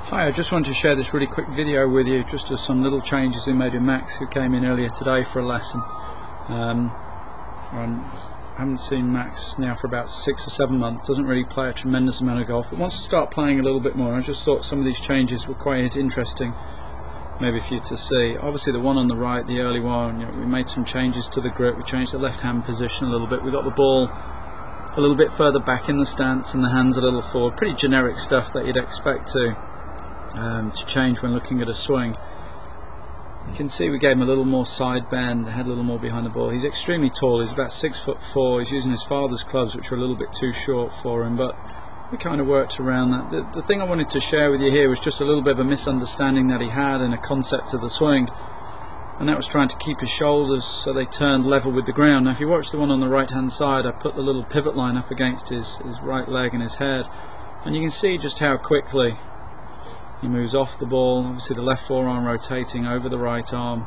Hi, I just wanted to share this really quick video with you, just of some little changes we made with Max, who came in earlier today for a lesson. I haven't seen Max now for about 6 or 7 months, doesn't really play a tremendous amount of golf, but wants to start playing a little bit more. I just thought some of these changes were quite interesting, maybe for you to see. Obviously the one on the right, the early one, we made some changes to the grip, we changed the left hand position a little bit, we got the ball a little bit further back in the stance and the hands a little forward. Pretty generic stuff that you'd expect to change when looking at a swing. You can see we gave him a little more side bend, the head a little more behind the ball. He's extremely tall, he's about 6'4", he's using his father's clubs, which are a little bit too short for him, but we kind of worked around that. The thing I wanted to share with you here was just a little bit of a misunderstanding that he had in a concept of the swing, and that was trying to keep his shoulders so they turned level with the ground. Now if you watch the one on the right hand side, I put the little pivot line up against his right leg and his head, and you can see just how quickly he moves off the ball. Obviously the left forearm rotating over the right arm,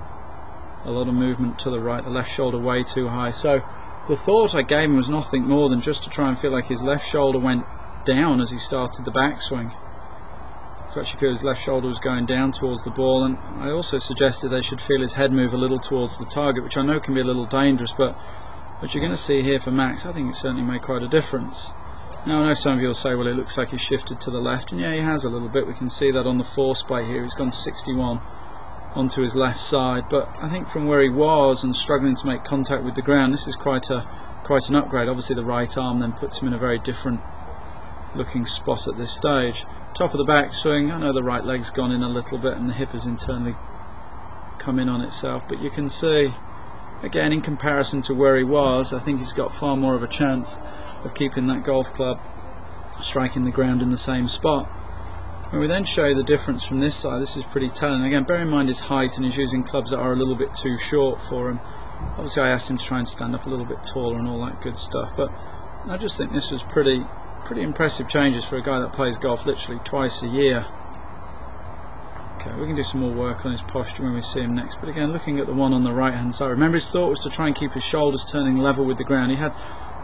a lot of movement to the right, the left shoulder way too high. So the thought I gave him was nothing more than just to try and feel like his left shoulder went down as he started the backswing, to actually feel his left shoulder was going down towards the ball. And I also suggested they should feel his head move a little towards the target, which I know can be a little dangerous, but what you're going to see here for Max, I think it certainly made quite a difference. Now I know some of you will say, well, it looks like he's shifted to the left, and yeah, he has a little bit. We can see that on the force play here, he's gone 61 onto his left side, but I think from where he was and struggling to make contact with the ground, this is quite an upgrade. Obviously the right arm then puts him in a very different looking spot at this stage. Top of the backswing, I know the right leg's gone in a little bit and the hip has internally come in on itself, but you can see, again, in comparison to where he was, I think he's got far more of a chance of keeping that golf club striking the ground in the same spot. When we then show you the difference from this side, this is pretty telling. Again, bear in mind his height, and he's using clubs that are a little bit too short for him. Obviously I asked him to try and stand up a little bit taller and all that good stuff, but I just think this was pretty impressive changes for a guy that plays golf literally twice a year. Okay, we can do some more work on his posture when we see him next, but again, looking at the one on the right hand side, remember his thought was to try and keep his shoulders turning level with the ground. He had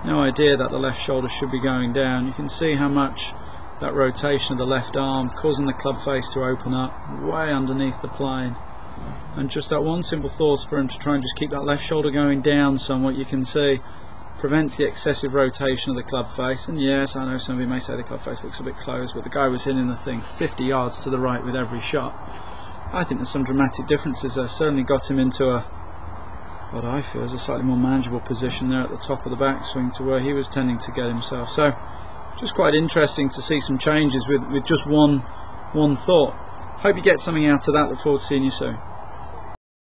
no idea that the left shoulder should be going down. You can see how much that rotation of the left arm causing the club face to open up way underneath the plane, and just that one simple thought for him to try and just keep that left shoulder going down somewhat, you can see prevents the excessive rotation of the club face. And yes, I know some of you may say the club face looks a bit closed, but the guy was hitting the thing 50 yards to the right with every shot. I think there's some dramatic differences there. Certainly got him into what I feel is a slightly more manageable position there at the top of the backswing to where he was tending to get himself. So just quite interesting to see some changes with just one thought. Hope you get something out of that. Look forward to seeing you soon.